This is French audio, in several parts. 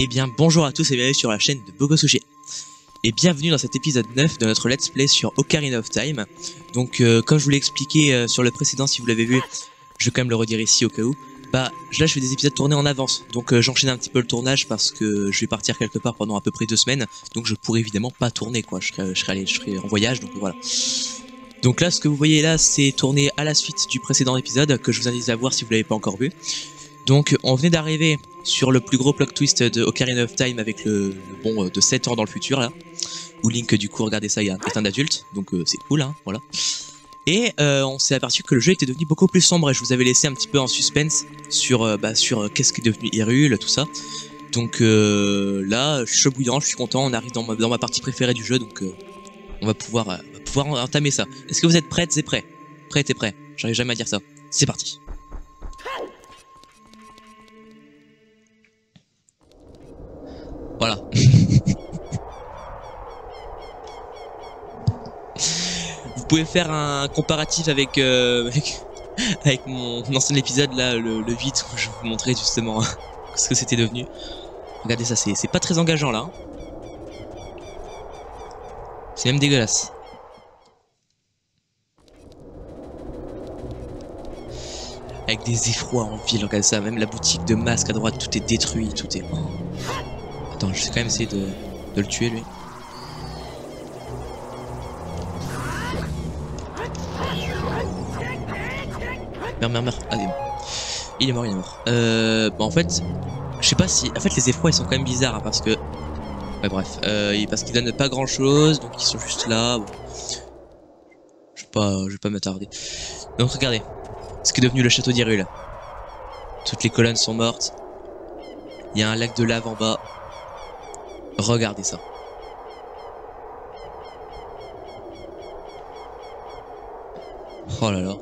Eh bien bonjour à tous et bienvenue sur la chaîne de Bogosushi. Et bienvenue dans cet épisode 9 de notre let's play sur Ocarina of Time. Donc comme je vous l'ai expliqué sur le précédent, si vous l'avez vu, je vais quand même le redire ici au cas où. Bah là je fais des épisodes tournés en avance, donc j'enchaîne un petit peu le tournage parce que je vais partir quelque part pendant à peu près 2 semaines. Donc je pourrais évidemment pas tourner quoi, je serai en voyage, donc voilà. Donc là ce que vous voyez là c'est tourné à la suite du précédent épisode que je vous invite à voir si vous l'avez pas encore vu. Donc on venait d'arriver sur le plus gros plot twist de Ocarina of Time avec le bond de 7 ans dans le futur là. Où Link du coup regardez ça est un adulte, donc c'est cool hein, voilà. Et on s'est aperçu que le jeu était devenu beaucoup plus sombre et je vous avais laissé un petit peu en suspense sur, qu'est-ce qui est devenu Hyrule, tout ça. Donc là je suis chaud bouillant, je suis content, on arrive dans ma partie préférée du jeu donc on va pouvoir entamer ça. Est-ce que vous êtes prêtes et prêts? Prêtes et prêts, j'arrive jamais à dire ça. C'est parti. Voilà. Vous pouvez faire un comparatif avec, avec mon ancien épisode là, le 8, où je vous montrais justement ce que c'était devenu. Regardez ça, c'est pas très engageant là. C'est même dégueulasse. Avec des effrois en ville, regardez ça, même la boutique de masques à droite, tout est détruit, tout est... Oh. Attends, je vais quand même essayer de le tuer lui. Meurs. Ah, il est mort. Bon, en fait, je sais pas si... En fait, les effrois, ils sont quand même bizarres, hein, parce que... Ouais, bref. Parce qu'ils donnent pas grand-chose, donc ils sont juste là. Bon. Je vais pas m'attarder. Donc, regardez. Ce qui est devenu le château d'Hyrule. Toutes les colonnes sont mortes. Il y a un lac de lave en bas. Regardez ça. Oh là là.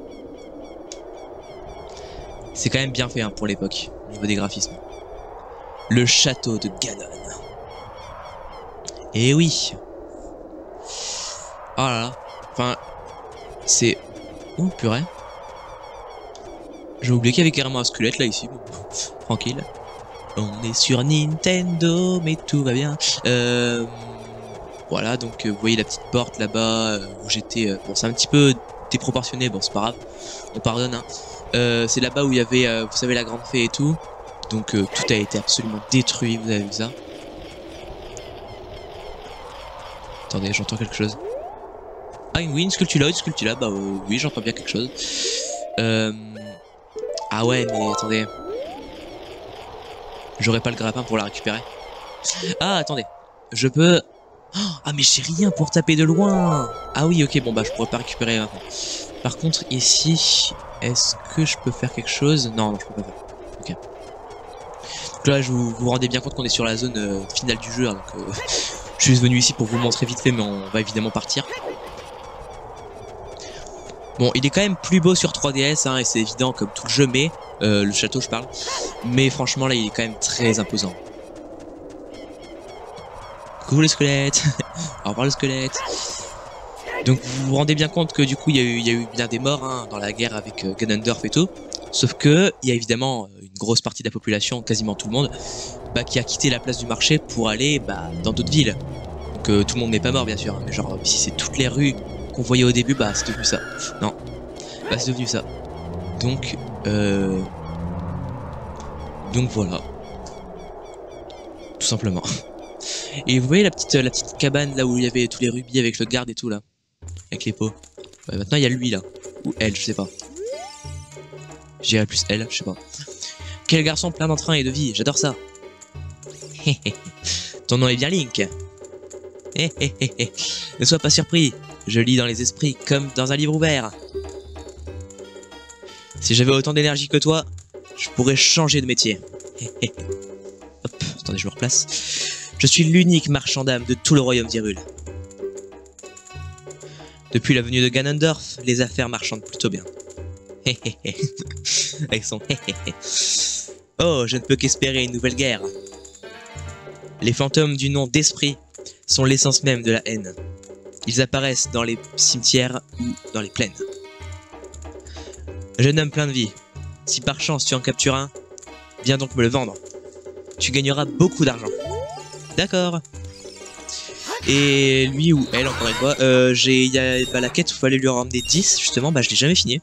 C'est quand même bien fait hein, pour l'époque, au niveau des graphismes. Le château de Ganon. Eh oui. Oh là là. Enfin, c'est... Oh purée. J'ai oublié qu'il y avait carrément un squelette là ici. Tranquille. On est sur Nintendo, mais tout va bien. Voilà, donc vous voyez la petite porte là-bas où j'étais... bon, c'est un petit peu déproportionné, bon c'est pas grave. On pardonne hein. C'est là-bas où il y avait, vous savez, la grande fée et tout. Donc tout a été absolument détruit, vous avez vu ça? Attendez, j'entends quelque chose. Ah oui, une sculpture là, bah oui, j'entends bien quelque chose. Ah ouais, mais attendez. J'aurais pas le grappin pour la récupérer. Ah, attendez. Je peux... Ah, mais j'ai rien pour taper de loin. Ah oui, ok, bon bah je pourrais pas récupérer maintenant. Par contre, ici... Est-ce que je peux faire quelque chose? Non, je peux pas faire. Ok. Donc là, vous vous rendez bien compte qu'on est sur la zone finale du jeu. Hein, donc, je suis venu ici pour vous montrer vite fait, mais on va évidemment partir. Bon, il est quand même plus beau sur 3DS, hein, et c'est évident comme tout le jeu, mais... le château, je parle. Mais franchement, là, il est quand même très imposant. Coucou le squelette. Au revoir le squelette. Donc vous vous rendez bien compte que du coup il y a eu bien des morts hein, dans la guerre avec Ganondorf et tout. Sauf que il y a évidemment une grosse partie de la population, quasiment tout le monde, bah, qui a quitté la place du marché pour aller dans d'autres villes. Donc tout le monde n'est pas mort bien sûr, hein, mais genre si c'est toutes les rues qu'on voyait au début, bah c'est devenu ça. Non, bah c'est devenu ça. Donc voilà, tout simplement. Et vous voyez la petite cabane là où il y avait tous les rubis avec le garde et tout là. Avec les pots. Ouais, maintenant il y a lui là. Ou elle, je sais pas. J'irai plus elle, je sais pas. Quel garçon plein d'entrain et de vie, j'adore ça. Ton nom est bien Link. Ne sois pas surpris, je lis dans les esprits comme dans un livre ouvert. Si j'avais autant d'énergie que toi, je pourrais changer de métier. Hop, attendez, je me replace. Je suis l'unique marchand d'âmes de tout le royaume d'Hyrule. Depuis la venue de Ganondorf, les affaires marchandent plutôt bien. Avec son Oh, je ne peux qu'espérer une nouvelle guerre. Les fantômes du nom d'esprit sont l'essence même de la haine. Ils apparaissent dans les cimetières ou dans les plaines. Jeune homme plein de vie, si par chance tu en captures un, viens donc me le vendre. tu gagneras beaucoup d'argent. D'accord. Et lui ou elle, encore une fois, il y a la quête où il fallait lui en ramener 10, justement, bah je l'ai jamais fini.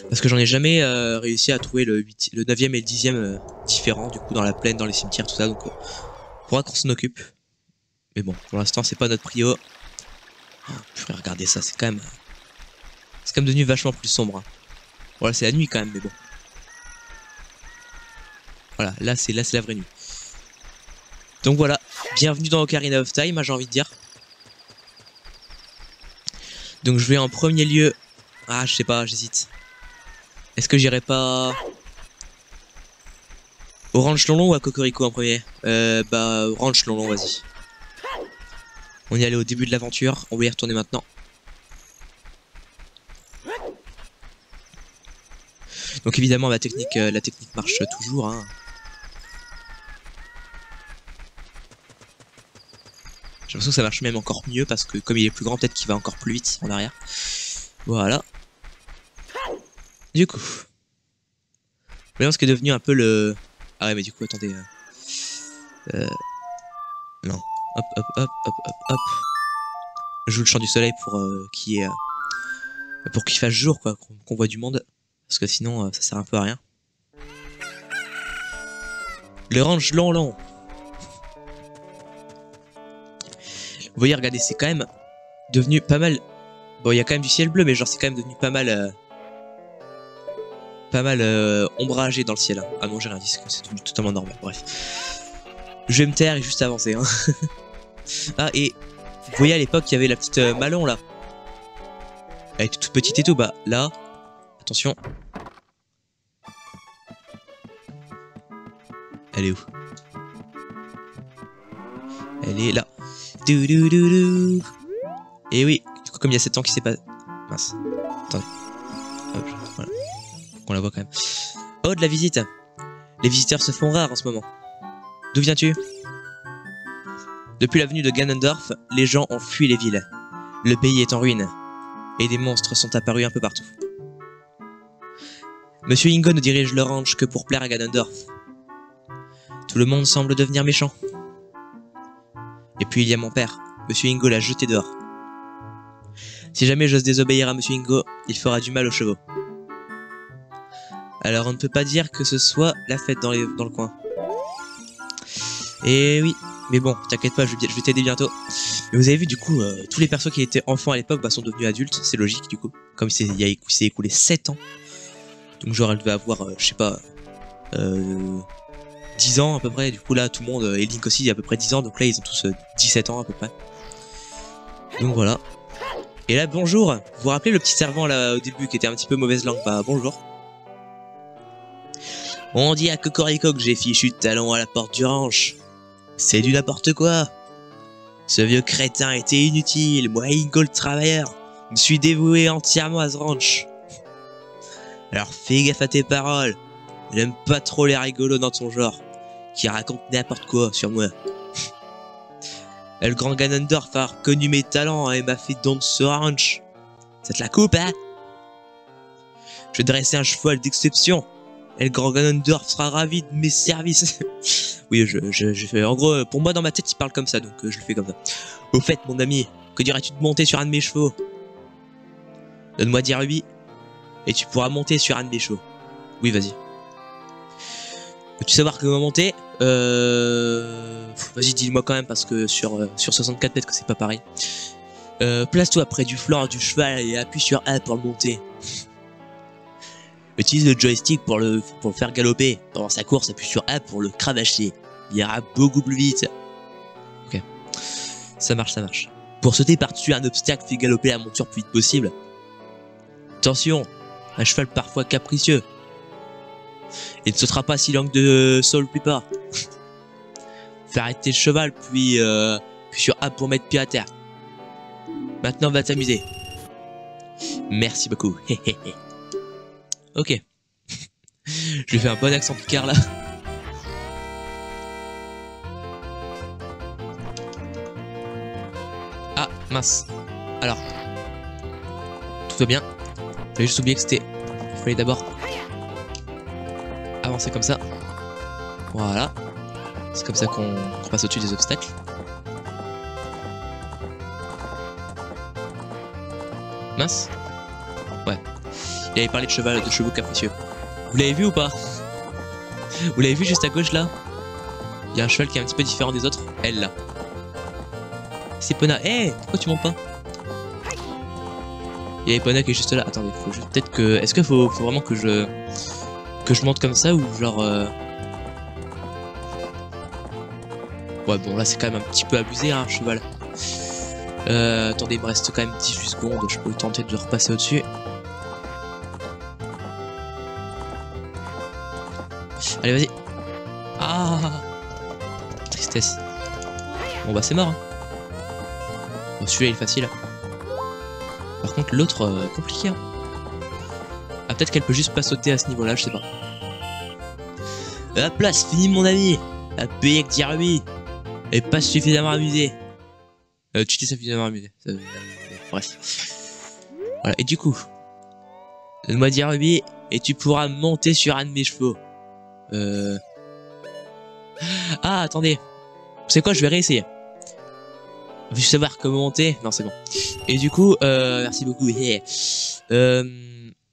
Parce que j'en ai jamais réussi à trouver le 9e et le 10e différents, du coup, dans la plaine, dans les cimetières, tout ça, donc faudra qu'on s'en occupe. Mais bon, pour l'instant, c'est pas notre prio. Oh, purée, regardez ça, c'est quand même devenu vachement plus sombre. Hein. Voilà, c'est la nuit quand même, mais bon. Voilà, là c'est la vraie nuit. Donc voilà, bienvenue dans Ocarina of Time, j'ai envie de dire. Donc je vais en premier lieu... Ah, je sais pas, j'hésite. Est-ce que j'irai pas... au Ranch Lon-Lon ou à Cocorico en premier? Bah, au Ranch Lon-Lon, vas-y. On y allait au début de l'aventure, on va y retourner maintenant. Donc évidemment, la technique marche toujours, hein. J'ai l'impression que ça marche même encore mieux parce que comme il est plus grand, peut-être qu'il va encore plus vite en arrière. Voilà. Du coup. Voyons ce qui est devenu un peu le... Ah ouais, mais du coup, attendez. Non. Hop, hop, hop, hop, hop, hop. Je joue le chant du soleil pour pour qu'il fasse jour, quoi, qu'on voit du monde. Parce que sinon, ça sert un peu à rien. Le Ranch Lon-Lon. Vous voyez, regardez, c'est quand même devenu pas mal... Bon, il y a quand même du ciel bleu, mais genre, c'est quand même devenu pas mal ombragé dans le ciel. Hein. Ah non, j'ai rien dit, c'est devenu totalement normal, bref. Je vais me taire et juste avancer. Hein. Ah, et vous voyez, à l'époque, il y avait la petite Malon, là. Elle était toute petite et tout, bah, là... Attention. Elle est où? Elle est là. Et oui, du coup, comme il y a 7 ans qui s'est pas... Mince. Attendez. Hop, voilà. On la voit quand même. Oh, de la visite. Les visiteurs se font rares en ce moment. D'où viens-tu? Depuis la venue de Ganondorf, les gens ont fui les villes. Le pays est en ruine. Et des monstres sont apparus un peu partout. Monsieur Ingo ne dirige le ranch que pour plaire à Ganondorf. Tout le monde semble devenir méchant. Et puis il y a mon père. Monsieur Ingo l'a jeté dehors. Si jamais j'ose désobéir à Monsieur Ingo, il fera du mal aux chevaux. Alors on ne peut pas dire que ce soit la fête dans le coin. Et oui, mais bon, t'inquiète pas, je vais t'aider bientôt. Mais vous avez vu du coup, tous les persos qui étaient enfants à l'époque bah, sont devenus adultes, c'est logique du coup. Comme il s'est écoulé 7 ans. Donc genre elle devait avoir, je sais pas, 10 ans à peu près. Du coup là tout le monde, et Link aussi il y a à peu près 10 ans, donc là ils ont tous 17 ans à peu près. Donc voilà. Et là bonjour, vous vous rappelez le petit servant là au début qui était un petit peu mauvaise langue? Bah bonjour. On dit à Cocorico que j'ai fichu de talon à la porte du ranch. C'est du n'importe quoi. Ce vieux crétin était inutile, moi Ingo le travailleur, me suis dévoué entièrement à ce ranch. Alors fais gaffe à tes paroles, j'aime pas trop les rigolos dans ton genre, qui racontent n'importe quoi sur moi. Le grand Ganondorf a reconnu mes talents et m'a fait don de ce ranch. Ça te la coupe, hein? Je vais dresser un cheval d'exception. Et le grand Ganondorf sera ravi de mes services. Oui, je fais... En gros, pour moi, dans ma tête, il parle comme ça, donc je le fais comme ça. Au fait, mon ami, que dirais-tu de monter sur un de mes chevaux? Donne-moi 10 rubis, et tu pourras monter sur un de mes chevaux. Oui, vas-y. Veux-tu savoir comment monter? Vas-y, dis-le-moi quand même, parce que sur 64 mètres, que c'est pas pareil. Place-toi près du flanc du cheval et appuie sur A pour le monter. Utilise le joystick pour le faire galoper. Pendant sa course, appuie sur A pour le cravacher. Il ira beaucoup plus vite. Ok. Ça marche, ça marche. Pour sauter par-dessus un obstacle, fais galoper la monture le plus vite possible. Attention, un cheval parfois capricieux. Il ne sautera pas si l'angle de sol plus bas. Fais arrêter le cheval, puis sur A pour mettre pied à terre. Maintenant, va t'amuser. Merci beaucoup. Ok. Je lui fais un bon accent picard là. Ah, mince. Alors. Tout va bien. J'avais juste oublié que c'était... Il fallait d'abord avancer comme ça. Voilà. C'est comme ça qu'on passe au-dessus des obstacles. Mince. Ouais. Il avait parlé de cheval, de chevaux capricieux. Vous l'avez vu ou pas? Vous l'avez vu juste à gauche là? Il y a un cheval qui est un petit peu différent des autres. Elle là. C'est Epona. Eh hey, pourquoi tu montes pas? Il y a Epona qui est juste là. Attendez, faut juste peut-être que. Est-ce qu'il faut vraiment que je monte comme ça ou genre. Ouais bon là c'est quand même un petit peu abusé hein, cheval. Attendez, il me reste quand même 18 secondes. Je peux tenter de repasser au-dessus. Allez vas-y. Ah, tristesse. Bon bah c'est mort hein. Bon, celui-là il est facile. Par contre l'autre compliqué hein. Ah peut-être qu'elle peut juste pas sauter à ce niveau là, je sais pas. Hop là c'est fini mon ami. La paix avec Jeremy et pas suffisamment amusé. Tu t'es suffisamment amusé. Bref. Voilà et du coup donne-moi Jeremy et tu pourras monter sur un de mes chevaux. Ah attendez. C'est quoi, je vais réessayer. Veux savoir comment monter? Non c'est bon. Et du coup, merci beaucoup.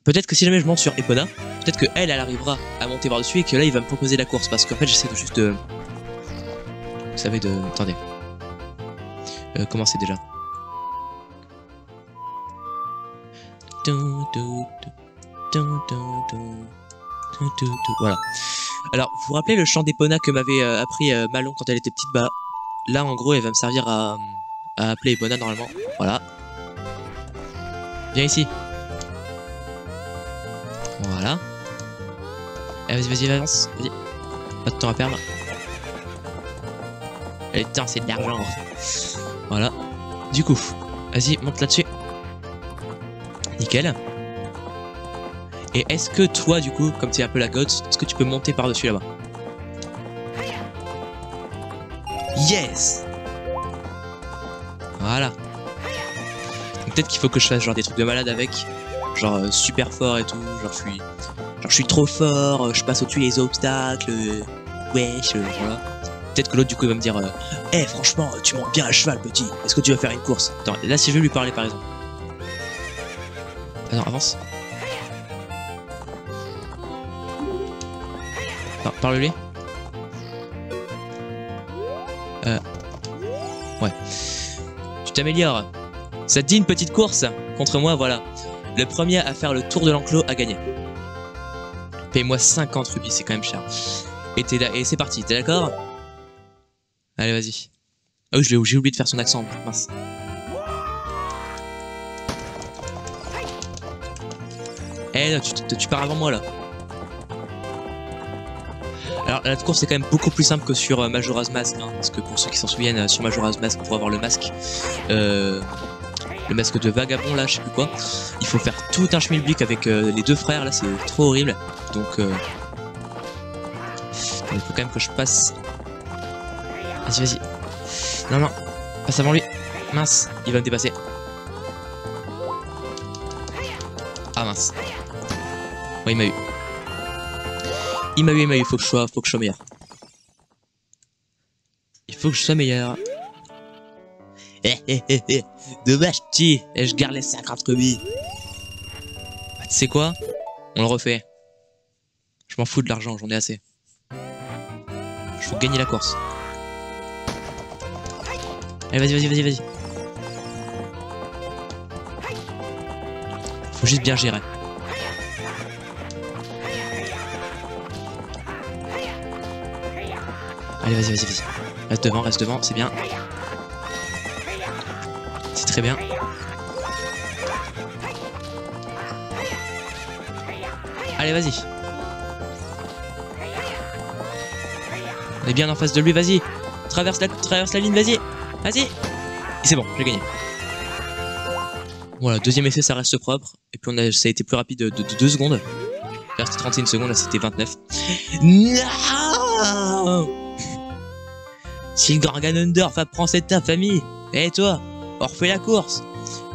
Peut-être que si jamais je monte sur Epona, peut-être que elle arrivera à monter par-dessus et que là il va me proposer la course. Parce qu'en fait j'essaie de juste Vous savez de... Attendez. Comment c'est déjà? Voilà. Alors, vous vous rappelez le chant d'Epona que m'avait appris Malon quand elle était petite? Bah, là en gros elle va me servir à appeler Epona normalement. Voilà. Viens ici. Voilà. Allez, vas-y, avance. Vas-y. Pas de temps à perdre. Et putain, c'est de l'argent. Voilà. Du coup, vas-y, monte là-dessus. Nickel. Et est-ce que toi, du coup, comme tu es un peu la gosse, est-ce que tu peux monter par-dessus là-bas? Yes! Voilà. Peut-être qu'il faut que je fasse genre des trucs de malade avec. Genre super fort et tout. Genre je suis trop fort, je passe au-dessus les obstacles. Wesh, voilà. Peut-être que l'autre du coup il va me dire hey, franchement, tu montes bien à cheval petit. Est-ce que tu vas faire une course? Attends, là si je vais lui parler par exemple. Attends, avance. Parle-lui. Ouais. Tu t'améliores. Ça te dit une petite course contre moi, voilà. Le premier à faire le tour de l'enclos a gagné. Paye-moi 50 rubis, c'est quand même cher. Et c'est parti, t'es d'accord? Allez, vas-y. Oh, j'ai oublié de faire son accent, mince. Eh, non, tu pars avant moi, là. Alors, la course est quand même beaucoup plus simple que sur Majora's Mask, hein, parce que pour ceux qui s'en souviennent, sur Majora's Mask, pour avoir le masque, le masque de vagabond, là, je sais plus quoi, il faut faire tout un schmilblick avec les deux frères, là, c'est trop horrible. Donc, il faut quand même que je passe. Vas-y, vas-y. Non, non, passe avant lui. Mince, il va me dépasser. Ah mince. Ouais, il m'a eu. Il m'a eu, faut que je sois meilleur. Il faut que je sois meilleur. Dommage, petit. Et je garde les 50 rubis. Bah, tu sais quoi? On le refait. Je m'en fous de l'argent, j'en ai assez. Je veux gagner la course. Allez, vas-y. Faut juste bien gérer. Allez, vas-y. Reste devant, c'est bien. C'est très bien. Allez, vas-y. On est bien en face de lui, vas-y. Traverse la ligne, vas-y. Vas-y. Et c'est bon, j'ai gagné. Voilà, deuxième essai, ça reste propre. Et puis ça a été plus rapide de 2 secondes. Là, c'était 31 secondes, là, c'était 29. Non! Si le Garganondorf apprend cette ta famille, et toi, on refait la course.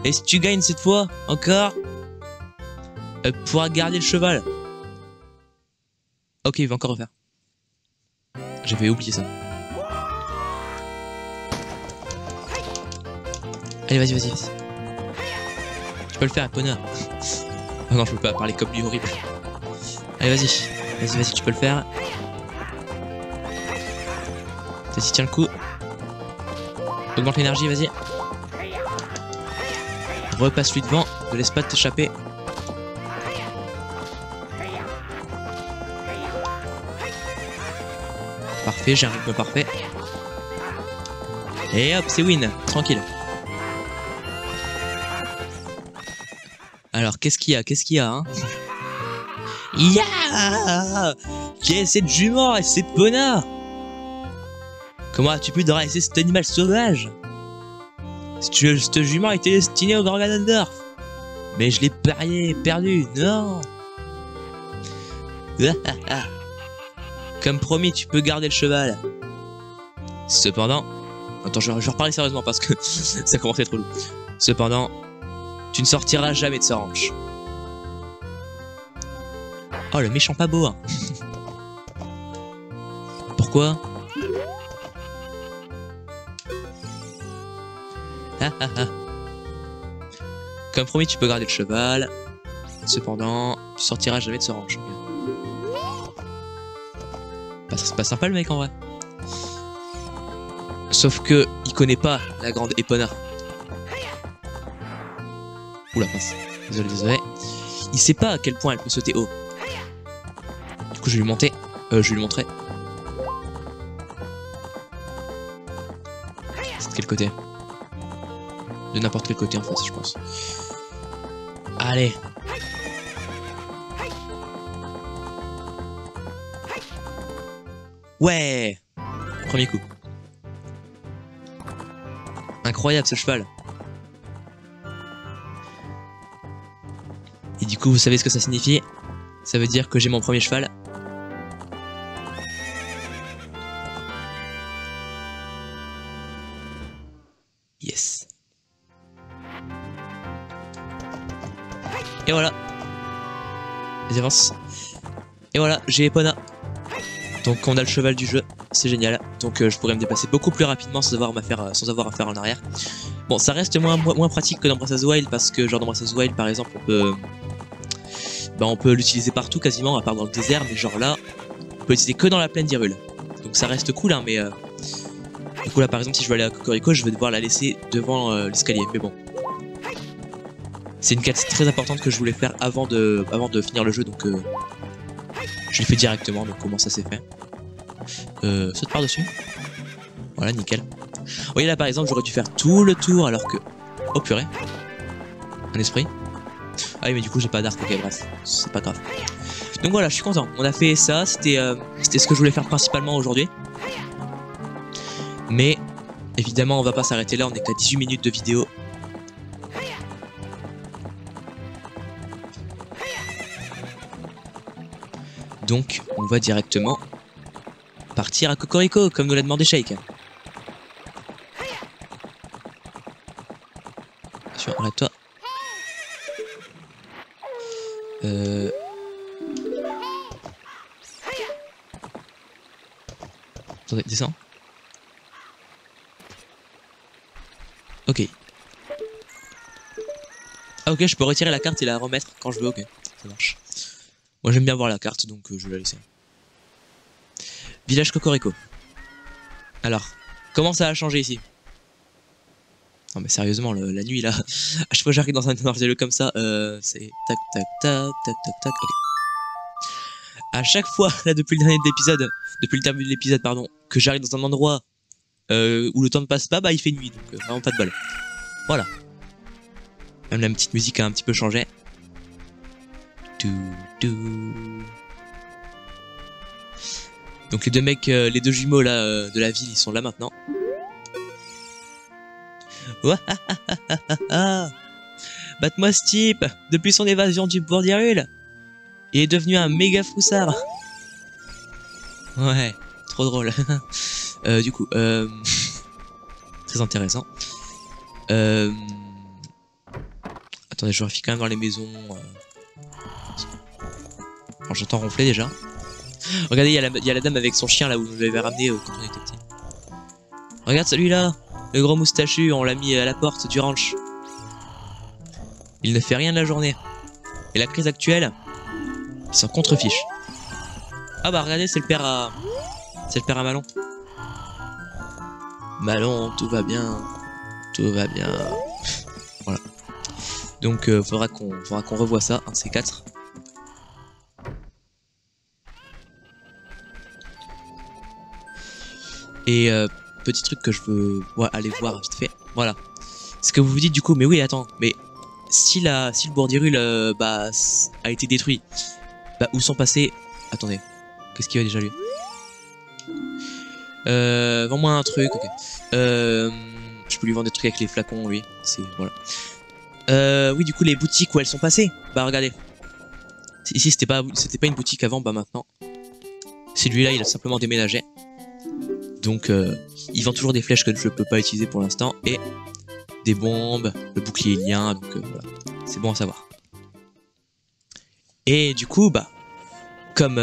Et si tu gagnes cette fois, encore, elle pourra garder le cheval. Ok, il va encore refaire. J'avais oublié ça. Allez, vas-y, vas-y, vas-y. Tu peux le faire, Epona. Oh non, je peux pas parler comme lui, horrible. Allez, vas-y. Vas-y, vas-y, tu peux le faire. Vas-y, tiens le coup. Augmente l'énergie, vas-y. Repasse lui devant. Ne laisse pas t'échapper. Parfait, j'ai un rythme parfait. Et hop, c'est win. Tranquille. Alors, qu'est-ce qu'il y a? Qu'est-ce qu'il y a, hein? Yeah! Qui est cette jument et c'est Epona? Comment as-tu pu dresser cet animal sauvage? Cette jument était destinée au Grand Ganondorf. Mais je l'ai perdu, non. Comme promis, tu peux garder le cheval. Cependant... Attends, je vais reparler sérieusement parce que ça commence à être lourd. Cependant, tu ne sortiras jamais de ce ranch. Oh, le méchant pas beau, hein. Pourquoi? Comme promis, tu peux garder le cheval. Cependant, tu sortiras jamais de ce ranch. Bah, c'est pas sympa le mec en vrai. Sauf que il connaît pas la grande Epona. Oula, mince. Désolé, désolé. Il sait pas à quel point elle peut sauter haut. Du coup, je vais lui monter. Je vais lui montrer. C'est de quel côté? De n'importe quel côté en fait, je pense. Allez. Ouais. Premier coup. Incroyable ce cheval. Et du coup, vous savez ce que ça signifie? Ça veut dire que j'ai mon premier cheval. Yes. Et voilà. Vas-y, avance. Et voilà, j'ai Epona. Donc on a le cheval du jeu, c'est génial. Donc je pourrais me déplacer beaucoup plus rapidement sans avoir à faire en arrière. Bon, ça reste moins pratique que dans Breath of the Wild parce que genre dans Breath of the Wild par exemple on peut l'utiliser partout quasiment à part dans le désert, mais genre là on peut l'utiliser que dans la plaine d'Hyrule. Donc ça reste cool hein, mais du coup là par exemple si je veux aller à Cocorico, je vais devoir la laisser devant l'escalier, mais bon. C'est une quête très importante que je voulais faire avant de finir le jeu, donc je l'ai fait directement, donc comment ça s'est fait. Saute par-dessus. Voilà, nickel. Vous voyez là par exemple, j'aurais dû faire tout le tour alors que... Oh purée. Un esprit. Ah oui, mais du coup j'ai pas d'arc, ok bref, c'est pas grave. Donc voilà, je suis content. On a fait ça, c'était ce que je voulais faire principalement aujourd'hui. Mais évidemment on va pas s'arrêter là, on est qu'à 18 minutes de vidéo. Donc on va directement partir à Cocorico comme nous l'a demandé Shake. Attention, arrête-toi. Attendez, descends. Ok. Ah ok, je peux retirer la carte et la remettre quand je veux, ok. Ça marche. Moi j'aime bien voir la carte, donc je vais la laisser. Village Cocorico. Alors, comment ça a changé ici? Non mais sérieusement, la nuit là, à chaque fois que j'arrive dans un lieu comme ça, c'est tac tac tac tac tac tac, ok. À chaque fois, là depuis le début de l'épisode, pardon, que j'arrive dans un endroit où le temps ne passe pas, bah il fait nuit, donc vraiment pas de bol. Voilà. Même la petite musique a un petit peu changé. Donc les deux mecs, les deux jumeaux là de la ville, ils sont là maintenant. Bat-moi ce type. Depuis son évasion du bourg d'Hyrule, il est devenu un méga foussard. Ouais, trop drôle. Du coup, très intéressant. Attendez, je vérifie quand même dans les maisons. Alors j'entends ronfler déjà. Regardez, il y a la dame avec son chien là où je l'avais ramené quand on était petit. Regarde celui-là. Le gros moustachu, on l'a mis à la porte du ranch. Il ne fait rien de la journée. Et la crise actuelle, il s'en contrefiche. Ah bah regardez, c'est le père à... C'est le père à Malon. Malon, tout va bien. Tout va bien. Voilà. Donc faudra qu'on revoie ça, un de ces quatre. Et petit truc que je veux aller voir vite fait. Voilà. Ce que vous vous dites du coup, mais oui, attends, mais si le Bourdirul bah, a été détruit, bah, où sont passés... Attendez, qu'est-ce qu'il y a déjà lui? Vends-moi un truc, ok. Je peux lui vendre des trucs avec les flacons, lui. C'est... voilà. Oui, du coup, les boutiques où elles sont passées. Bah, regardez. Ici, c'était pas une boutique avant, bah maintenant. Celui-là, il a simplement déménagé. Donc, il vend toujours des flèches que je peux pas utiliser pour l'instant. Et des bombes, le bouclier lien, donc voilà. C'est bon à savoir. Et du coup, bah, comme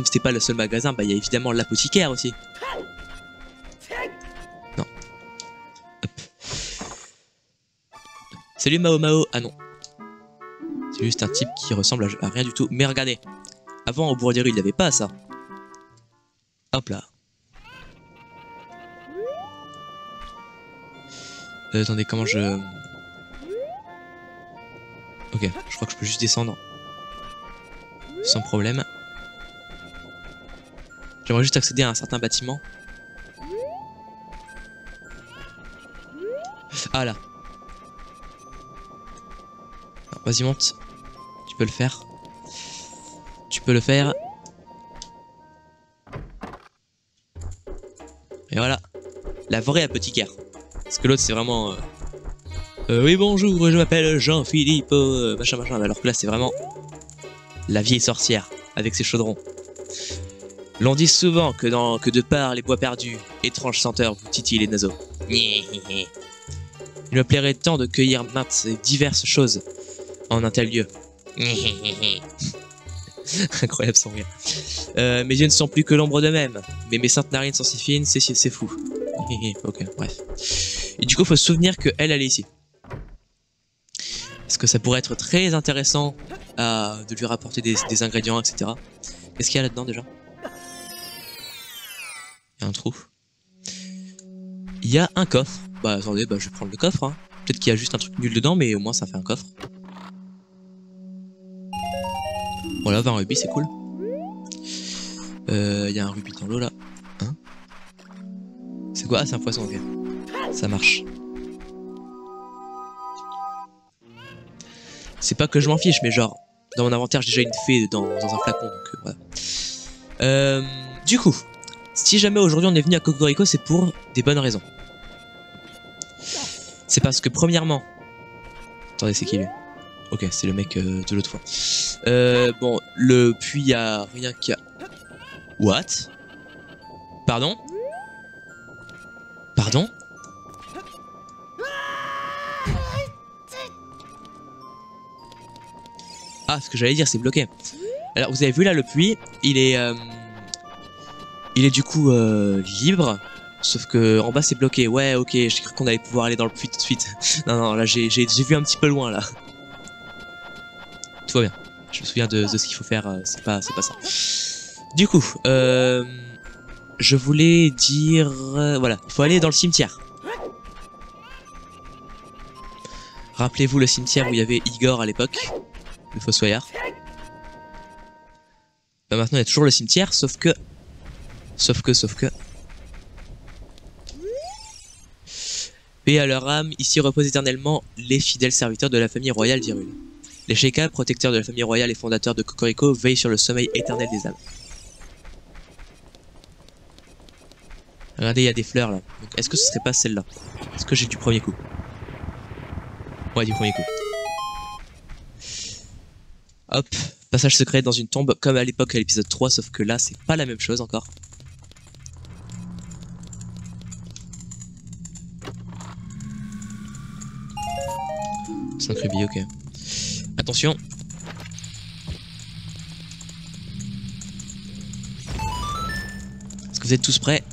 c'était pas le seul magasin, bah, il y a évidemment l'apothicaire aussi. Non. Hop. Salut Mao Mao. Ah non. C'est juste un type qui ressemble à rien du tout. Mais regardez. Avant, au Bourdirul, il n'y avait pas ça. Hop là. Attendez, comment je... Ok, je crois que je peux juste descendre. Sans problème. J'aimerais juste accéder à un certain bâtiment. Ah là. Vas-y, monte. Tu peux le faire. Tu peux le faire. Et voilà. La vraie apothicaire. Parce que l'autre, c'est vraiment... oui, bonjour, je m'appelle Jean-Philippe, machin, machin. Alors que là, c'est vraiment... la vieille sorcière, avec ses chaudrons. L'on dit souvent que de par les bois perdus, étrange senteur vous titille les naseaux. Il me plairait tant de cueillir maintes et diverses choses en un tel lieu. Incroyable son rire. Mes yeux ne sont plus que l'ombre d'eux-mêmes, mais mes saintes narines sont si fines, c'est fou. Ok, bref. Et du coup, faut se souvenir que elle est ici. Parce que ça pourrait être très intéressant de lui rapporter des ingrédients, etc. Qu'est-ce qu'il y a là-dedans déjà? Il y a un trou. Il y a un coffre. Bah attendez, bah, je vais prendre le coffre. Hein. Peut-être qu'il y a juste un truc nul dedans, mais au moins ça fait un coffre. Voilà, 20 rubis, c'est cool. Il y a un rubis dans l'eau là. Hein? C'est quoi? Ah, c'est un poisson, ok. Ça marche. C'est pas que je m'en fiche, mais genre, dans mon inventaire, j'ai déjà une fée dans un flacon, donc voilà. Du coup, si jamais aujourd'hui on est venu à Cocorico, c'est pour des bonnes raisons. C'est parce que premièrement... Attendez, c'est qui lui? Ok, c'est le mec de l'autre fois. Bon, le puits, y a rien qu'à... What? Pardon? Pardon? Ah, ce que j'allais dire, c'est bloqué. Alors, vous avez vu là, le puits, il est du coup libre. Sauf que en bas, c'est bloqué. Ouais, ok, j'ai cru qu'on allait pouvoir aller dans le puits tout de suite. Non, non, là, j'ai vu un petit peu loin, là. Tout va bien. Je me souviens de ce qu'il faut faire, c'est pas ça. Du coup, je voulais dire... voilà, il faut aller dans le cimetière. Rappelez-vous le cimetière où il y avait Igor à l'époque. Le fossoyeur. Bah maintenant il y a toujours le cimetière, sauf que... Paix à leur âme, ici reposent éternellement les fidèles serviteurs de la famille royale d'Hyrule. Les Sheikah, protecteurs de la famille royale et fondateurs de Cocorico, veillent sur le sommeil éternel des âmes. Regardez, il y a des fleurs là. Est-ce que ce serait pas celle-là? Est-ce que j'ai du premier coup? Ouais, du premier coup. Hop, passage secret dans une tombe, comme à l'époque à l'épisode 3, sauf que là, c'est pas la même chose encore. 5 rubis, ok. Attention. Est-ce que vous êtes tous prêts?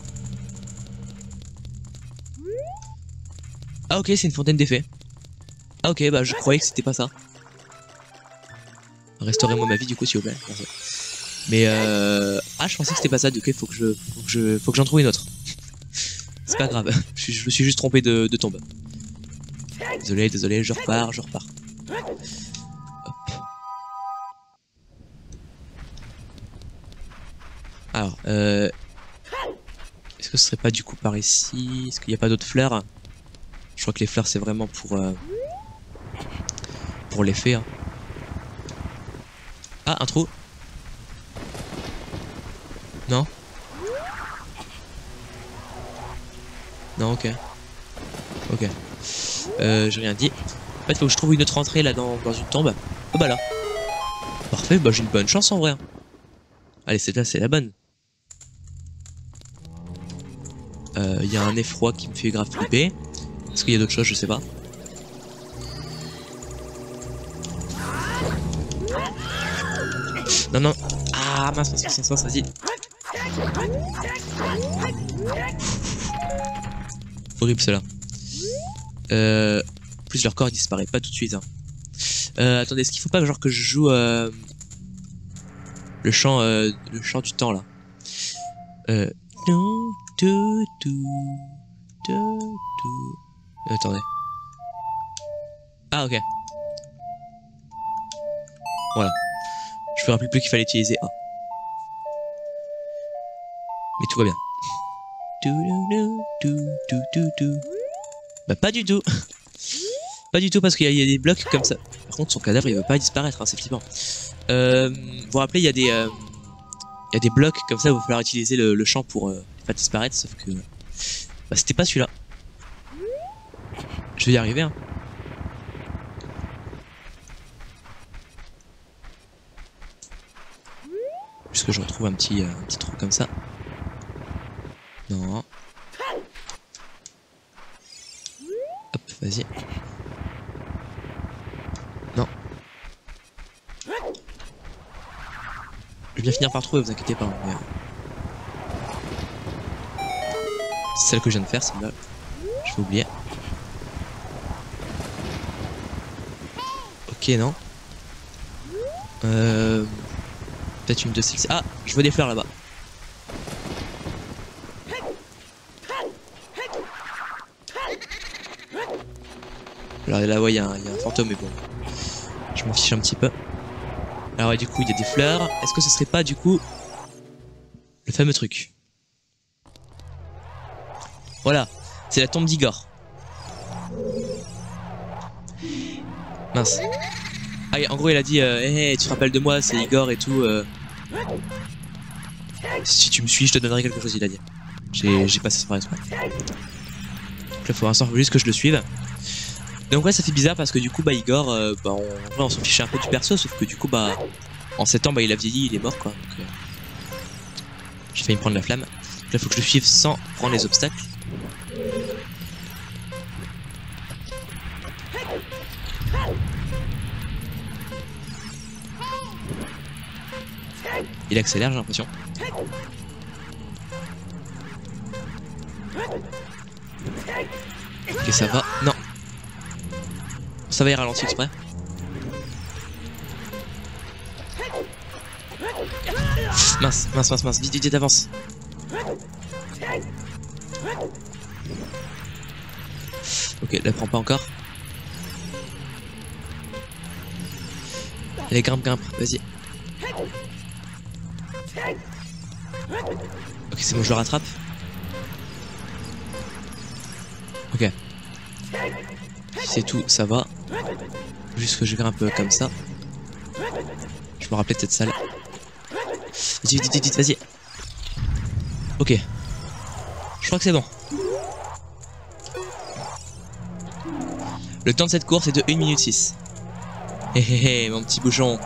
Ah ok, c'est une fontaine d'effet. Ah ok, bah je croyais que c'était pas ça. Restaurez-moi ma vie du coup s'il vous plaît. Merci. Mais ah je pensais que c'était pas ça, du coup faut que j'en trouve une autre. C'est pas grave, je me suis juste trompé de tombe. Désolé, je repars. Hop. Alors, est-ce que ce serait pas du coup par ici? Est-ce qu'il n'y a pas d'autres fleurs? Je crois que les fleurs c'est vraiment pour l'effet. Hein. Ah, un trou. Non? Non, ok. Ok. J'ai rien dit. En fait, faut que je trouve une autre entrée là dans une tombe. Oh bah là. Parfait, bah j'ai une bonne chance en vrai. Allez, c'est la bonne. Il y a un effroi qui me fait grave flipper. Est-ce qu'il y a d'autres choses? Je sais pas. Non. Ah mince, vas-y. Horrible cela. Plus leur corps disparaît pas tout de suite. Hein. Attendez, est-ce qu'il faut pas genre que je joue le chant du temps là? Attendez. Ah ok. Voilà. Je me rappelle plus qu'il fallait utiliser A. Mais tout va bien. Bah pas du tout. Pas du tout parce qu'il y a des blocs comme ça. Par contre son cadavre il veut pas disparaître, hein, c'est flippant. Vous vous rappelez il y a des blocs comme ça où il va falloir utiliser le champ pour pas disparaître, sauf que bah c'était pas celui-là. Je vais y arriver hein. Juste que je retrouve un petit trou comme ça. Non. Hop, vas-y. Non. Je vais bien finir par trouver, vous inquiétez pas. Mais... c'est celle que je viens de faire, celle-là. Je vais oublier. Ok, non. Peut-être une de celles-ci. Ah, je vois des fleurs là-bas. Alors là, ouais, il y a un fantôme, mais bon. Je m'en fiche un petit peu. Alors, ouais, du coup, il y a des fleurs. Est-ce que ce serait pas, du coup, le fameux truc? Voilà, c'est la tombe d'Igor. Mince. Ah, en gros, il a dit hey, tu te rappelles de moi, c'est Igor et tout. Si tu me suis, je te donnerai quelque chose, il a dit. J'ai passé ce par exprès. Donc là, faut l'instant juste que je le suive. Donc ouais, ça fait bizarre parce que du coup, bah Igor, bah en vrai, on s'en fichait un peu du perso, sauf que du coup, bah en 7 ans, bah il a vieilli, il est mort quoi. Donc, j'ai failli me prendre la flamme. Donc là, faut que je le suive sans prendre les obstacles. Il accélère, j'ai l'impression. Ok, ça va. Non. Ça va y ralentir exprès. Mince, vite, avance. Ok, la prends pas encore. Allez, grimpe, vas-y. Ok, c'est bon, je le rattrape. Ok. C'est tout, ça va. Juste que je grimpe comme ça. Je me rappelais de cette salle. Vite, vas-y. Ok. Je crois que c'est bon. Le temps de cette course est de 1 minute 6. Hé mon petit bouchon.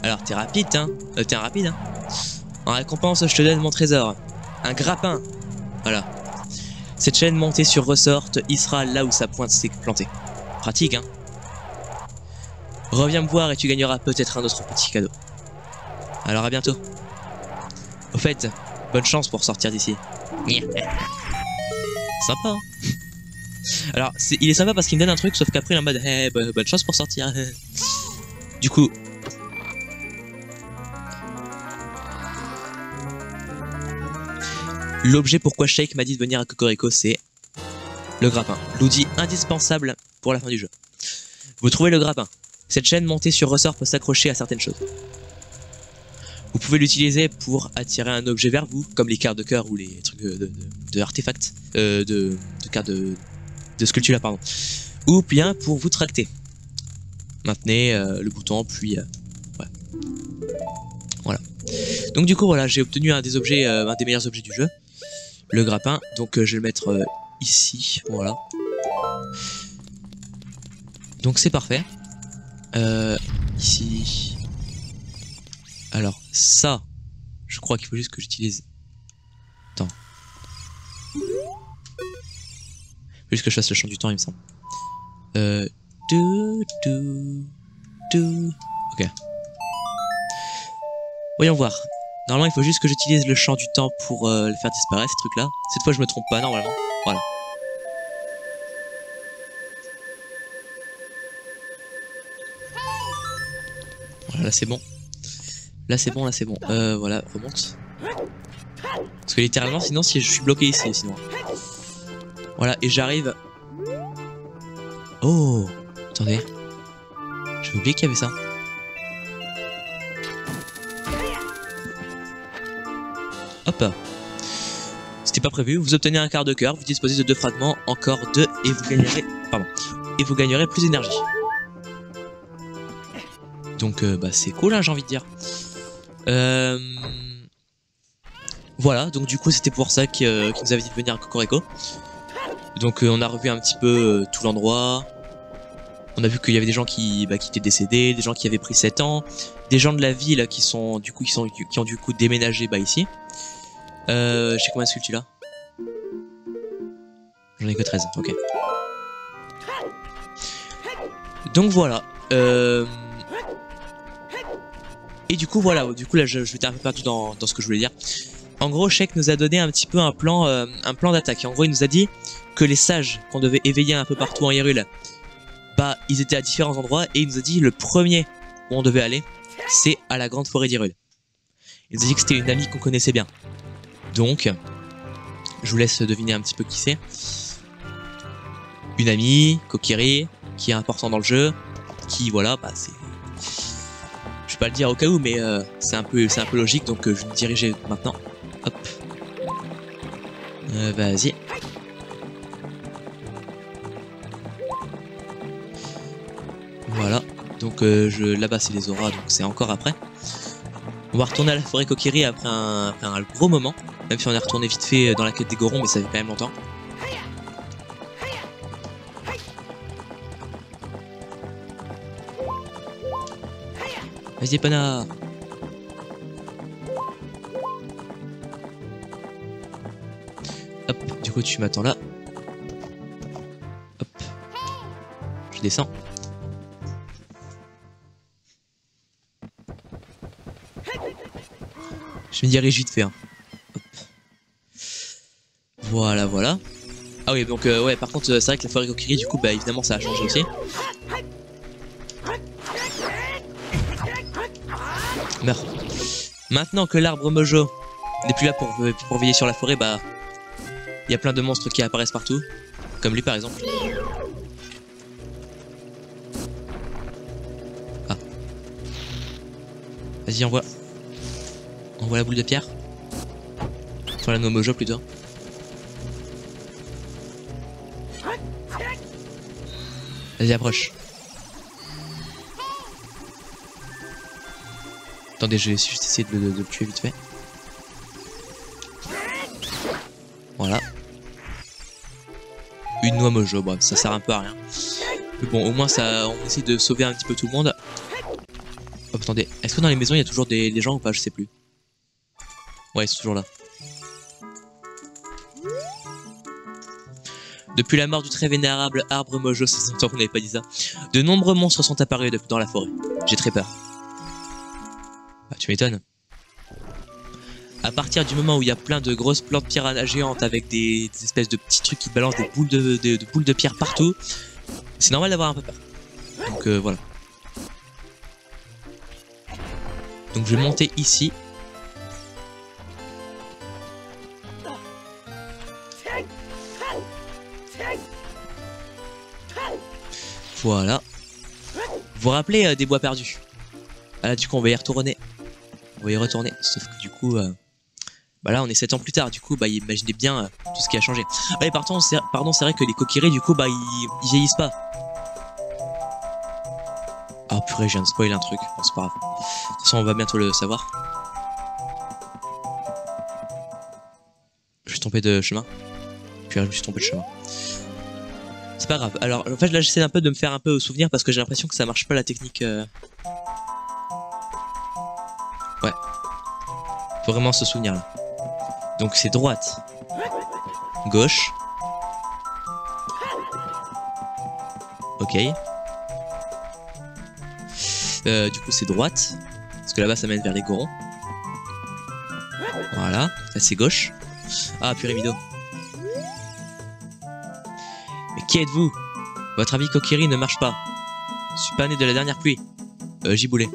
Alors t'es rapide hein. T'es rapide hein. En récompense je te donne mon trésor. Un grappin. Voilà. Cette chaîne montée sur ressorte, il sera là où sa pointe s'est plantée. Pratique hein. Reviens me voir et tu gagneras peut-être un autre petit cadeau. Alors à bientôt. Au fait, bonne chance pour sortir d'ici. Sympa hein. Alors, il est sympa parce qu'il me donne un truc, sauf qu'après il est en mode hey, bonne chance pour sortir. Du coup... L'objet pourquoi Shake m'a dit de venir à Cocorico, c'est le grappin. L'outil indispensable pour la fin du jeu. Vous trouvez le grappin. Cette chaîne montée sur ressort peut s'accrocher à certaines choses. Vous pouvez l'utiliser pour attirer un objet vers vous, comme les cartes de cœur ou les trucs de artefacts, de cartes de sculpture, pardon. Ou bien pour vous tracter. Maintenez le bouton, puis ouais. Voilà. Donc du coup, voilà, j'ai obtenu un des objets, un des meilleurs objets du jeu, le grappin. Donc je vais le mettre ici, voilà. Donc c'est parfait. Ici. Alors ça, je crois qu'il faut juste que j'utilise. Attends. Il faut juste que je fasse le chant du temps, il me semble. Ok. Voyons voir. Normalement, il faut juste que j'utilise le chant du temps pour le faire disparaître, ces trucs-là. Cette fois, je me trompe pas, normalement. Voilà. Voilà, là c'est bon. Là c'est bon, là c'est bon. Voilà, remonte. Parce que littéralement, sinon, si je suis bloqué ici, sinon. Voilà, et j'arrive. Oh, attendez. J'ai oublié qu'il y avait ça. Hop. C'était pas prévu. Vous obtenez un quart de cœur. Vous disposez de 2 fragments, encore 2, et vous gagnerez. Pardon. Et vous gagnerez plus d'énergie. Donc, bah, c'est cool, hein, j'ai envie de dire. Voilà, donc du coup c'était pour ça qu'il nous avait dit de venir à Cocorico. Donc on a revu un petit peu tout l'endroit. On a vu qu'il y avait des gens qui étaient décédés, des gens qui avaient pris 7 ans, des gens de la ville qui ont du coup déménagé ici. J'ai combien de sculptures là? J'en ai que 13, ok. Donc voilà. Et du coup voilà, là je m'étais un peu perdu dans ce que je voulais dire. En gros, Shake nous a donné un petit peu un plan d'attaque. En gros, il nous a dit que les sages qu'on devait éveiller un peu partout en Hyrule, bah ils étaient à différents endroits, et il nous a dit le premier où on devait aller, c'est à la grande forêt d'Hyrule. Il nous a dit que c'était une amie qu'on connaissait bien. Donc, je vous laisse deviner un petit peu qui c'est. Une amie, Kokiri, qui est important dans le jeu, qui voilà, bah c'est... Je vais pas le dire au cas où, mais c'est un peu logique, donc je vais me diriger maintenant. Hop. Vas-y. Voilà. Donc là-bas c'est les auras, donc c'est encore après. On va retourner à la forêt Kokiri après un gros moment. Même si on est retourné vite fait dans la quête des Gorons, mais ça fait quand même longtemps. Vas-y Pana. Hop, du coup tu m'attends là. Hop. Je descends. Je me dirige vite fait. Hein. Hop. Voilà, voilà. Ah oui, donc ouais, par contre, c'est vrai que la forêt Kokiri, du coup, bah évidemment, ça a changé aussi. Meurs. Maintenant que l'arbre Mojo n'est plus là pour veiller sur la forêt, bah il y a plein de monstres qui apparaissent partout, comme lui par exemple. Ah. Vas-y, envoie la boule de pierre. Enfin la Mojo plutôt. Vas-y, approche. Attendez, je vais juste essayer de le tuer vite fait. Voilà. Une noix Mojo, bon, ça sert un peu à rien. Mais bon, au moins ça, on essaie de sauver un petit peu tout le monde. Hop, attendez, est-ce que dans les maisons il y a toujours des gens ou pas? Je sais plus. Ouais, ils sont toujours là. Depuis la mort du très vénérable arbre Mojo, ça fait longtemps qu'on n'avait pas dit ça, de nombreux monstres sont apparus dans la forêt. J'ai très peur. Bah, tu m'étonnes. À partir du moment où il y a plein de grosses plantes piranhas géantes avec des espèces de petits trucs qui balancent des boules de boules de pierre partout, c'est normal d'avoir un peu peur. Donc voilà. Donc je vais monter ici. Voilà. Vous vous rappelez des bois perdus? Ah, du coup on va y retourner. On va y retourner. Sauf que du coup... bah là on est 7 ans plus tard, du coup bah imaginez bien tout ce qui a changé. Ah et pardon c'est vrai que les Kokiri du coup bah ils vieillissent pas. Ah purée je viens de spoiler un truc, bon, c'est pas grave. De toute façon on va bientôt le savoir. Je suis tombé de chemin. Puis je me suis trompé de chemin. C'est pas grave. Alors en fait là j'essaie un peu de me faire un peu souvenir parce que j'ai l'impression que ça marche pas la technique. Ouais. Faut vraiment se souvenir là. Donc c'est droite, gauche, ok. Du coup c'est droite, parce que là-bas ça mène vers les Gorons. Voilà, là c'est gauche. Ah purée Mido. Mais qui êtes-vous? Votre avis Kokiri ne marche pas. Je suis pas né de la dernière pluie. Giboulé.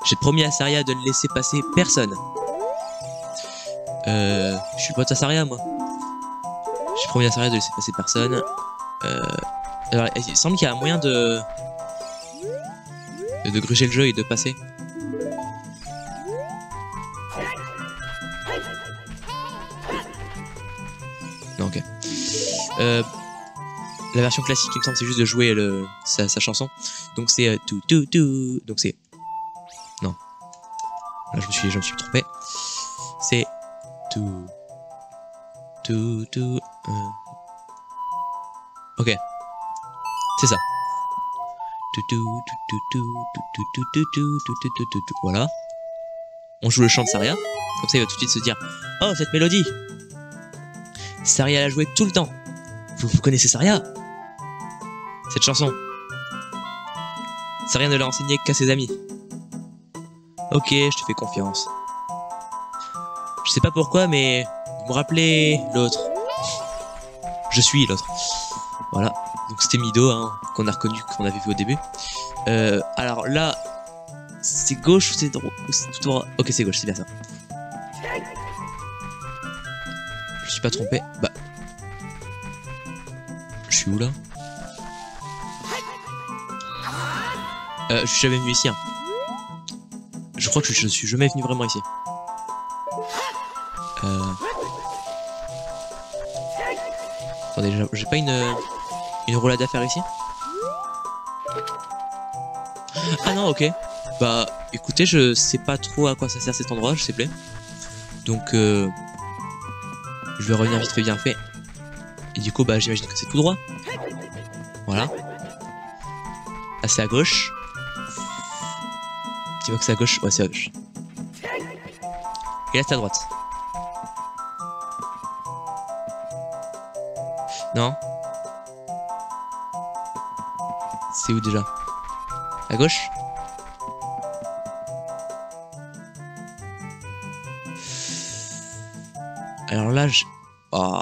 J'ai promis à Saria de ne laisser passer personne. Je suis pote à Saria moi. J'ai promis à Saria de laisser passer personne. Alors il semble qu'il y a un moyen de gruger le jeu et de passer. Non ok. La version classique il me semble c'est juste de jouer sa chanson. Donc c'est tout. Donc c'est... Non. Là je me suis trompé. C'est... Ok. C'est ça. Voilà. On joue le chant de Saria. Comme ça il va tout de suite se dire oh cette mélodie Saria l'a joué tout le temps. Vous connaissez Saria? Cette chanson. Saria ne l'a enseignée qu'à ses amis. Ok, je te fais confiance. Je sais pas pourquoi, mais vous me rappelez l'autre. Je suis l'autre. Voilà. Donc c'était Mido, hein, qu'on a reconnu, qu'on avait vu au début. Alors là, c'est gauche ou c'est droit? Tout droit. Ok, c'est gauche, c'est bien ça. Je suis pas trompé. Bah. Je suis où là? Je suis jamais venu ici. Hein. Je crois que je suis jamais venu vraiment ici. Attendez, j'ai pas une roulade à faire ici? Ah non, ok. Bah, écoutez, je sais pas trop à quoi ça sert cet endroit, je sais plus. Donc, je vais revenir vite fait bien fait. Et du coup, bah, j'imagine que c'est tout droit. Voilà. Ah, c'est à gauche. Tu vois que c'est à gauche? Ouais, c'est à gauche. Et là, c'est à droite. Non? C'est où déjà? À gauche? Alors là, je... Oh.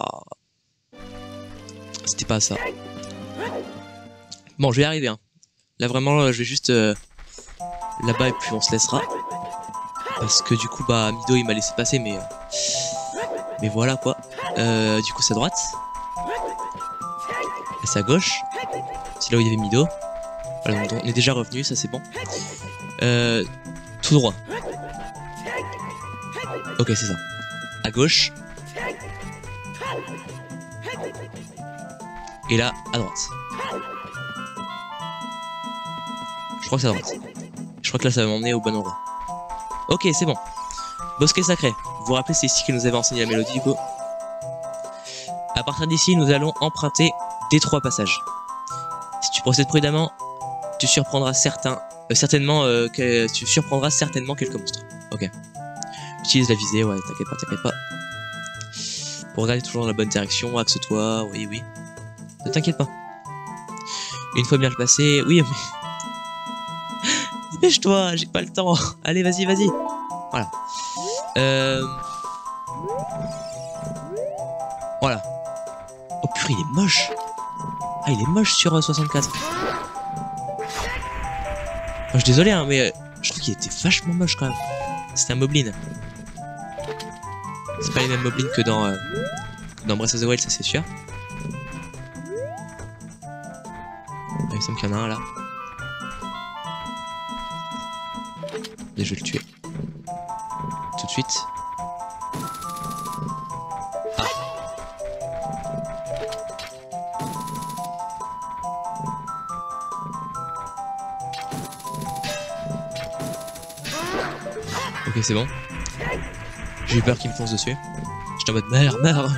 C'était pas ça. Bon, je vais y arriver. Hein. Là, vraiment, je vais juste... là-bas, et puis on se laissera. Parce que du coup, bah, Mido, il m'a laissé passer, mais... Mais voilà, quoi. Du coup, c'est à droite. Et c'est à gauche. C'est là où il y avait Mido. Voilà, donc on est déjà revenu, ça c'est bon. Tout droit. Ok, c'est ça. À gauche. Et là, à droite. Je crois que c'est à droite. Je crois que là, ça va m'emmener au bon endroit. Ok, c'est bon. Bosquet sacré. Vous vous rappelez, c'est ici qu'il nous avait enseigné la mélodie, du coup. À partir d'ici, nous allons emprunter des 3 passages. Si tu procèdes prudemment, tu surprendras certainement quelques monstres. Ok. Utilise la visée, ouais, t'inquiète pas. Pour regarder toujours dans la bonne direction, axe-toi, oui. Ne t'inquiète pas. Une fois bien le passé, oui, mais... Dépêche-toi, j'ai pas le temps. Allez, vas-y. Voilà. Voilà. Oh purée, il est moche. Ah, il est moche sur 64. Je suis désolé, hein, mais je trouve qu'il était vachement moche quand même. C'était un Moblin. C'est pas les mêmes Moblins que dans Breath of the Wild, ça c'est sûr. Il me semble qu'il y en a un là. Et je vais le tuer. Tout de suite. Ah. Ok, c'est bon. J'ai eu peur qu'il me fonce dessus. J'étais en mode meurs, meurs.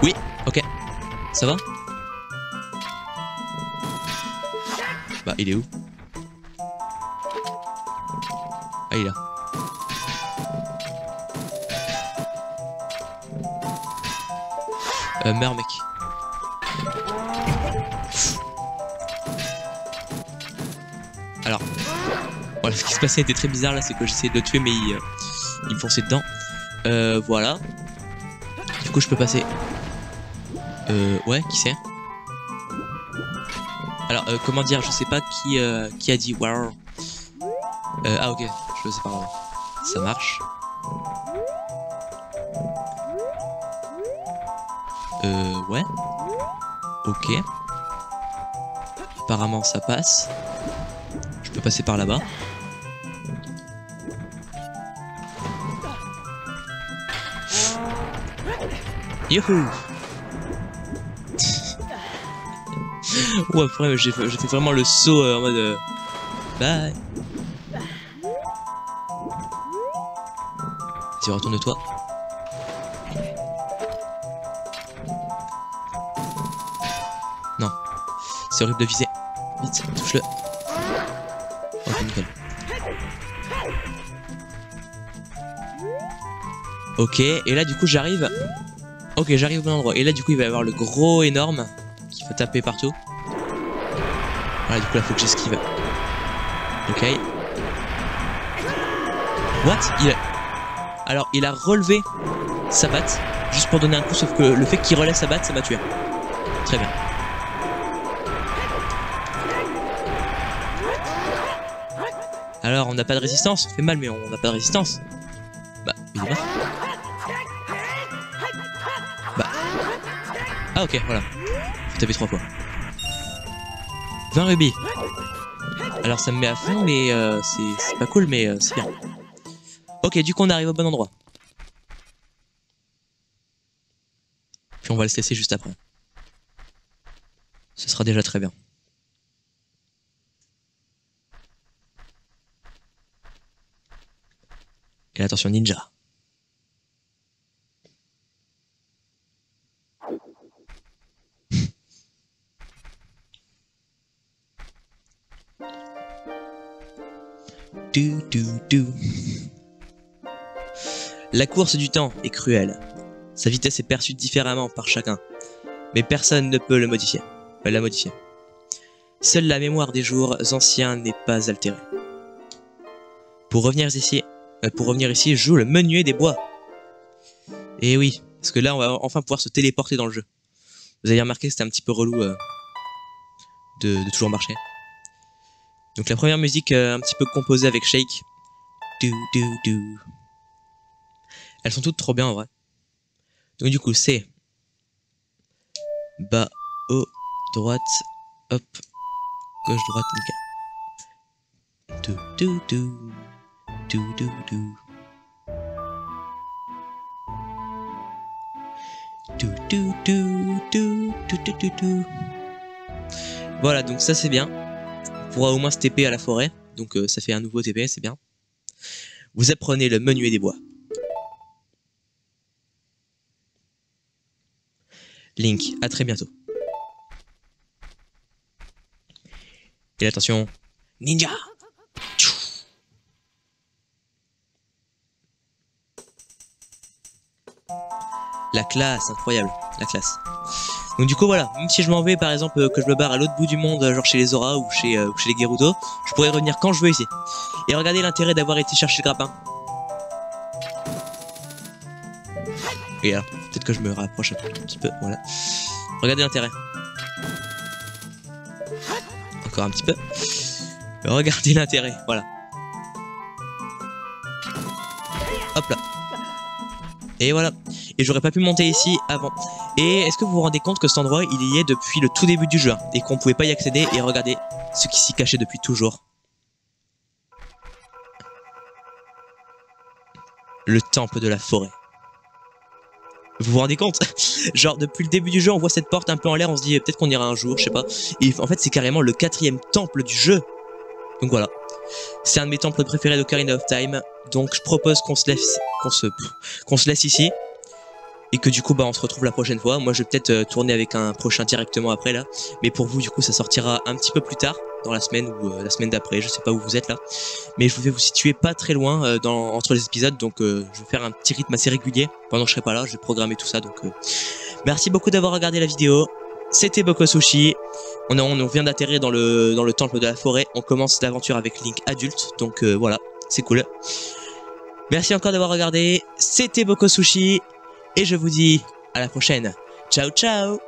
Oui, ok. Ça va? Bah, il est où? Ah, il est là. Meurs, mec. Alors, voilà, ce qui se passait était très bizarre là, c'est que j'essayais de le tuer, mais il me fonçait dedans. Voilà. Du coup, je peux passer. Ouais, qui c'est? Alors, comment dire, je sais pas qui a dit wow. Ah, ok, je le sais pas vraiment. Ça marche. Ouais. Ok. Apparemment, ça passe. Je peux passer par là-bas. Youhou. Ouais, après, j'ai fait vraiment le saut en mode... Bye. Vas-y, retourne-toi. Non. C'est horrible de viser. Vite, touche-le. Ok, nickel. Ok, et là, du coup, j'arrive... Ok, j'arrive au bon endroit. Et là, du coup, il va y avoir le gros énorme qu'il faut taper partout. Voilà, du coup, là, faut que j'esquive. Ok. What? Alors, il a relevé sa batte, juste pour donner un coup, sauf que le fait qu'il relève sa batte, ça m'a tué. Très bien. Alors, on n'a pas de résistance. On fait mal, mais on n'a pas de résistance. Bah, il est mort. Bah. Ah, ok, voilà. Faut taper 3 fois. 20 rubis. Alors, ça me met à fond, mais c'est pas cool, mais c'est bien. Ok, du coup, on arrive au bon endroit. Puis on va le cesser juste après. Ce sera déjà très bien. Et attention, ninja. La course du temps est cruelle. Sa vitesse est perçue différemment par chacun, mais personne ne peut la modifier. Seule la mémoire des jours anciens n'est pas altérée. Pour revenir ici, joue le menuet des bois. Et oui, parce que là, on va enfin pouvoir se téléporter dans le jeu. Vous avez remarqué que c'était un petit peu relou de toujours marcher. Donc la première musique un petit peu composée avec Shake. Elles sont toutes trop bien en vrai. Donc du coup c'est bas, haut, droite, hop, gauche, droite, nickel. Voilà, donc ça c'est bien. On pourra au moins se TP à la forêt. Donc ça fait un nouveau TP, c'est bien. Vous apprenez le menuet des bois. Link, à très bientôt. Et attention, ninja! La classe, incroyable, la classe. Donc du coup voilà, même si je m'en vais par exemple que je me barre à l'autre bout du monde, genre chez les Zora ou chez les Gerudo, je pourrais revenir quand je veux ici. Et regardez l'intérêt d'avoir été chercher le grappin. Et alors, peut-être que je me rapproche un petit peu, voilà. Regardez l'intérêt. Encore un petit peu. Regardez l'intérêt, voilà. Hop là. Et voilà. Et j'aurais pas pu monter ici avant. Et est-ce que vous vous rendez compte que cet endroit, il y est depuis le tout début du jeu, hein, et qu'on pouvait pas y accéder. Et regardez ce qui s'y cachait depuis toujours. Le temple de la forêt. Vous vous rendez compte? Genre depuis le début du jeu, on voit cette porte un peu en l'air, on se dit peut-être qu'on ira un jour, je sais pas. Et en fait, c'est carrément le 4e temple du jeu. Donc voilà. C'est un de mes temples préférés d'Ocarina of Time. Donc je propose qu'on se laisse ici. Et que du coup bah on se retrouve la prochaine fois. Moi je vais peut-être tourner avec un prochain directement après là. Mais pour vous du coup ça sortira un petit peu plus tard. Dans la semaine ou la semaine d'après. Je sais pas où vous êtes là. Mais je vais vous situer pas très loin entre les épisodes. Donc je vais faire un petit rythme assez régulier. Pendant que je serai pas là, je vais programmer tout ça. Donc merci beaucoup d'avoir regardé la vidéo. C'était Bokosushi. On vient d'atterrir dans le temple de la forêt. On commence l'aventure avec Link adulte. Donc voilà, c'est cool. Merci encore d'avoir regardé. C'était Bokosushi. Et je vous dis à la prochaine. Ciao ciao.